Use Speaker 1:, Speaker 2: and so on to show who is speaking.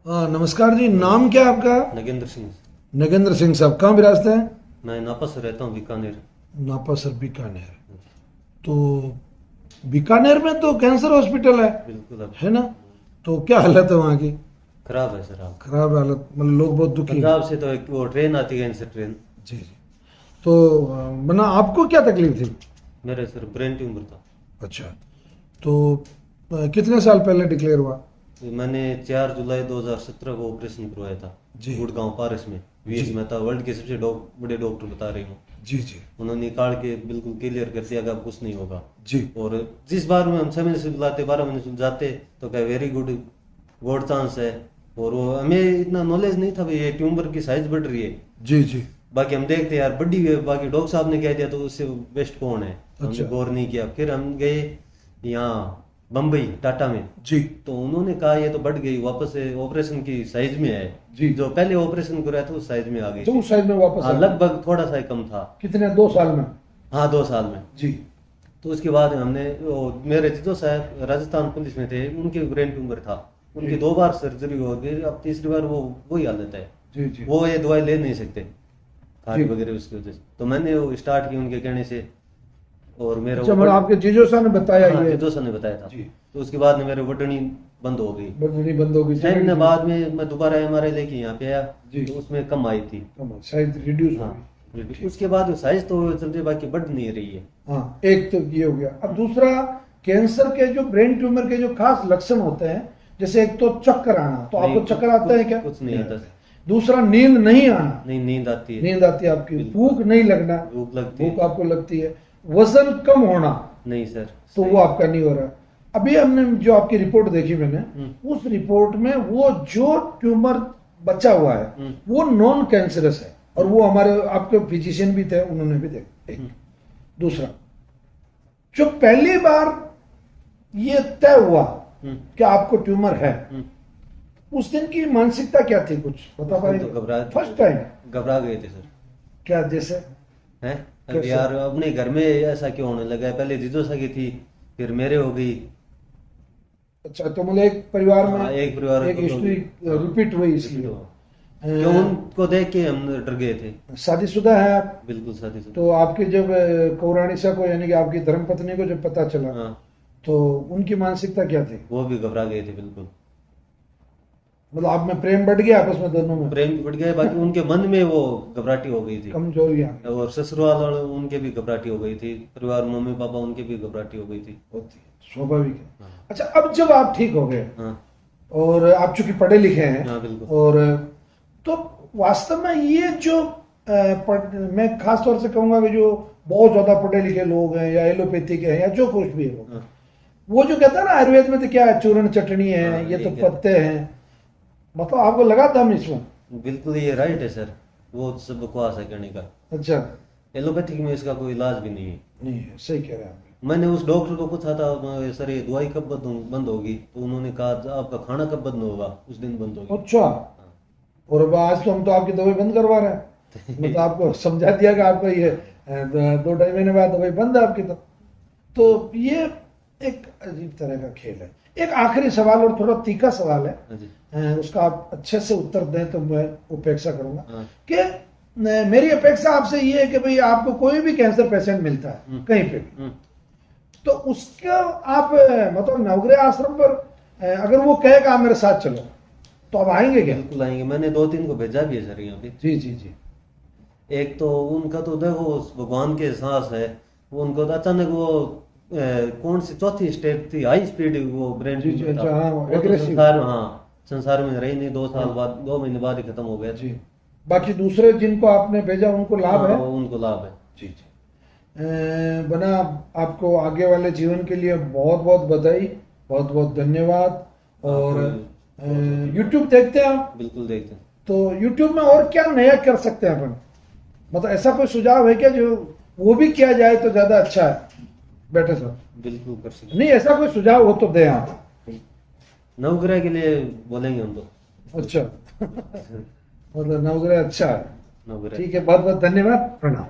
Speaker 1: हाँ नमस्कार जी, नाम क्या है आपका?
Speaker 2: नगेंद्र सिंह।
Speaker 1: नगेंद्र सिंह साहब कहाँ विराजते हैं?
Speaker 2: मैं नापा से रहता हूँ, बीकानेर।
Speaker 1: नापा सर, बीकानेर। तो बीकानेर में तो कैंसर हॉस्पिटल
Speaker 2: बिल्कुल अब
Speaker 1: है ना? तो क्या हालत है वहाँ की?
Speaker 2: खराब है सर। आप
Speaker 1: खराब हालत, मतलब लोग बहुत दुखी हैं।
Speaker 2: पंजाब से तो एक वो ट्रेन आती है, इनसे ट्रेन।
Speaker 1: जी जी। तो बना आपको क्या तकलीफ थी?
Speaker 2: मेरे सर ब्रेन ट्यूमर था।
Speaker 1: अच्छा, तो कितने साल पहले डिक्लेयर हुआ?
Speaker 2: मैंने 4 जुलाई 2017 को ऑपरेशन करवाया था
Speaker 1: जी।
Speaker 2: गुड़गांव पारस में। वीएस
Speaker 1: जी।
Speaker 2: मेहता वर्ल्ड के सबसे बड़े डॉक्टर बता रहे हूँ।
Speaker 1: जी जी।
Speaker 2: उन्होंने निकाल के बिल्कुल क्लियर कर दिया कि अब कुछ नहीं होगा।
Speaker 1: जी।
Speaker 2: और जिस बार में हम 6 महीने से बुलाते, 12 महीने से जाते, तो क्या वेरी गुड, गॉड चांस है। और वो हमें इतना नॉलेज नहीं था भाई ये ट्यूमर की साइज बढ़ रही है।
Speaker 1: जी जी।
Speaker 2: बाकी हम देखते यार बड़ी है, बाकी डॉक्टर साहब ने कह दिया तो उससे बेस्ट कौन है, तो हमने
Speaker 1: अच्छा।
Speaker 2: गौर नहीं किया। फिर हम गए यहाँ बम्बई टाटा में,
Speaker 1: जी
Speaker 2: तो उन्होंने कहा ये तो बढ़ गई, वापस से ऑपरेशन की साइज में है।
Speaker 1: जी।
Speaker 2: जो पहले ऑपरेशन कराया था उस साइज में आ गई
Speaker 1: तो
Speaker 2: थी।
Speaker 1: उस साइड में वापस
Speaker 2: हाँ
Speaker 1: आ गए।
Speaker 2: लगभग थोड़ा सा ही कम था।
Speaker 1: कितने, 2 साल में?
Speaker 2: हाँ 2 साल में।
Speaker 1: जी।
Speaker 2: तो उसके बाद हमने मेरे जीजो साहब राजस्थान पुलिस में थे, उनके ब्रेन ट्यूमर था। उनकी 2 बार सर्जरी हो गई, अब तीसरी बार वो वही हालत है।
Speaker 1: जी जी।
Speaker 2: वो ये दवाई ले नहीं सकते खारी
Speaker 1: जी।
Speaker 2: वगैरह उसकी वजह से। तो मैंने वो स्टार्ट की उनके कहने से। और मेरा
Speaker 1: अच्छा, मतलब आपके जीजो साहब ने बताया
Speaker 2: हाँ
Speaker 1: ये?
Speaker 2: जीजो साहब ने बताया था।
Speaker 1: जी।
Speaker 2: तो उसके बाद में मेरे बटनी बंद हो गई।
Speaker 1: बदली बंद हो गई।
Speaker 2: 6 महीने बाद में मैं दोबारा एमआरआई लेके यहाँ पे आया,
Speaker 1: जी।
Speaker 2: तो उसमें कम आई थी।
Speaker 1: शायद रिड्यूस हो
Speaker 2: हाँ
Speaker 1: गई।
Speaker 2: उसके बाद साइज तो चल रही है, बाकी बढ़ नहीं रही है।
Speaker 1: हाँ, एक तो ये हो गया। अब दूसरा, कैंसर के जो ब्रेन ट्यूमर के जो खास लक्षण होते हैं, जैसे एक तो चक्कर आना, तो
Speaker 2: नहीं,
Speaker 1: आपको चक्कर आता है क्या?
Speaker 2: कुछ नहीं आता।
Speaker 1: दूसरा, नींद नहीं आना।
Speaker 2: नहीं, नींद आती है।
Speaker 1: नींद आती है आपकी। भूख नहीं लगना।
Speaker 2: भूख लगती है।
Speaker 1: भूख आपको लगती है। वजन कम होना,
Speaker 2: नहीं सर,
Speaker 1: तो वो आपका नहीं हो रहा। अभी हमने जो आपकी रिपोर्ट देखी मैंने, उस रिपोर्ट में वो जो ट्यूमर बचा हुआ है वो नॉन कैंसरस है, और वो हमारे आपके फिजिशियन भी थे, उन्होंने भी देखा। एक दूसरा, जो पहली बार ये तय हुआ कि आपको ट्यूमर है, उस दिन की मानसिकता क्या थी, कुछ बता पाएंगे?
Speaker 2: तो घबरा
Speaker 1: फर्स्ट टाइम
Speaker 2: घबरा गए थे सर।
Speaker 1: क्या, जैसे?
Speaker 2: हैं
Speaker 1: कैसे?
Speaker 2: यार अपने घर में ऐसा क्यों होने लगा है, पहले जीजो सा की थी, फिर मेरे हो गई।
Speaker 1: अच्छा, तो मतलब एक परिवार में
Speaker 2: हाँ, एक परिवार
Speaker 1: एक
Speaker 2: को
Speaker 1: हिस्ट्री
Speaker 2: हाँ,
Speaker 1: रिपीट हुई, इसलिए।
Speaker 2: क्यों उनको देख के हम डर गए थे।
Speaker 1: शादीशुदा है आप?
Speaker 2: बिल्कुल शादीशुदा।
Speaker 1: तो आपकी जब कौरानिसा को, यानी कि आपकी धर्मपत्नी को जब पता चला,
Speaker 2: हाँ
Speaker 1: तो उनकी मानसिकता क्या थी?
Speaker 2: वो भी घबरा गए थे बिल्कुल।
Speaker 1: मतलब आप में प्रेम बढ़ गया आपस में, दोनों में
Speaker 2: प्रेम भी बढ़ गया, बाकी उनके मन में वो घबराहटी हो गई थी।
Speaker 1: कमजोरी आ गई?
Speaker 2: और ससुराल वाले उनके भी घबराहटी हो गई थी, परिवार मम्मी पापा उनके भी घबराहटी हो गई थी।
Speaker 1: होती है, स्वाभाविक है।
Speaker 2: हाँ।
Speaker 1: अच्छा, अब जब आप ठीक हो गए,
Speaker 2: हाँ
Speaker 1: और आप चूंकि पढ़े लिखे हैं,
Speaker 2: हाँ बिल्कुल।
Speaker 1: और तो वास्तव में ये जो मैं खास तौर से कहूंगा कि जो बहुत ज्यादा पढ़े लिखे लोग हैं, या एलोपैथिक है, या जो कुछ भी है लोग,
Speaker 2: हाँ,
Speaker 1: वो जो कहता है ना आयुर्वेद में तो क्या है, चूर्ण चटनी है,
Speaker 2: हाँ,
Speaker 1: ये तो
Speaker 2: ये क्या?
Speaker 1: पत्ते हैं, मतलब आपको लगा दम इसमें?
Speaker 2: बिल्कुल ये राइट है सर, वो सब बकवास है कहने का।
Speaker 1: अच्छा।
Speaker 2: एलोपैथिक में इसका कोई इलाज भी नहीं है।
Speaker 1: नहीं है, सही कह रहे हैं आप।
Speaker 2: मैंने उस डॉक्टर को पूछा था सर ये दवाई कब बंद होगी, तो उन्होंने कहा आपका खाना कब बंद होगा, उस दिन बंद होगी।
Speaker 1: अच्छा, और अब आज तो हम तो आपकी दवाई बंद करवा रहे हैं। मतलब आपको समझा दिया कि आपको ये 2-2.5 महीने बाद दवाई बंद है आपकी। तो ये एक अजीब तरह का खेल है। एक आखिरी सवाल, और थोड़ा तीखा सवाल है,
Speaker 2: हाँ जी।
Speaker 1: उसका आप अच्छे से उत्तर दें तो मैं उपेक्षा करूंगा।
Speaker 2: हाँ।
Speaker 1: कि मेरी अपेक्षा आपसे ये है कि भाई आपको कोई भी कैंसर पेशेंट मिलता है कहीं पे भी, तो उसका आप मतलब नवग्रह आश्रम पर अगर वो कहेगा आप मेरे साथ चलो, तो आप आएंगे क्या?
Speaker 2: बिल्कुल आएंगे। मैंने 2-3 को भेजा भी है सर यहाँ पे।
Speaker 1: जी जी जी।
Speaker 2: एक तो उनका तो देखो उस भगवान के एहसास है, वो उनको तो अचानक वो कौन सी चौथी स्टेप थी, हाई स्पीड वो ब्रेन
Speaker 1: जी जी।
Speaker 2: ट्यूमर था।
Speaker 1: अच्छा, हाँ,
Speaker 2: वो तो
Speaker 1: aggressive।
Speaker 2: संसार में रही नहीं, 2 साल
Speaker 1: हाँ।
Speaker 2: बाद, 2 महीने बाद ही खत्म हो गया।
Speaker 1: जी। बाकी दूसरे जिनको आपने भेजा उनको लाभ है?
Speaker 2: उनको लाभ है।
Speaker 1: जी जी। बना, आपको आगे वाले जीवन के लिए बहुत बहुत बधाई, बहुत बहुत धन्यवाद। और YouTube देखते हैं आप?
Speaker 2: बिल्कुल देखते हैं।
Speaker 1: तो YouTube में और क्या नया कर सकते हैं अपन? मतलब ऐसा कोई सुझाव है क्या जो वो भी किया जाए तो ज्यादा अच्छा है? बेटे सर,
Speaker 2: बिल्कुल कर सकते
Speaker 1: नहीं ऐसा कोई सुझाव हो तो दें आप।
Speaker 2: हैं। नवग्रह के लिए बोलेंगे हम तो।
Speaker 1: अच्छा। मतलब नवग्रह अच्छा है।
Speaker 2: नवग्रह।
Speaker 1: ठीक है, बहुत बहुत धन्यवाद, प्रणाम।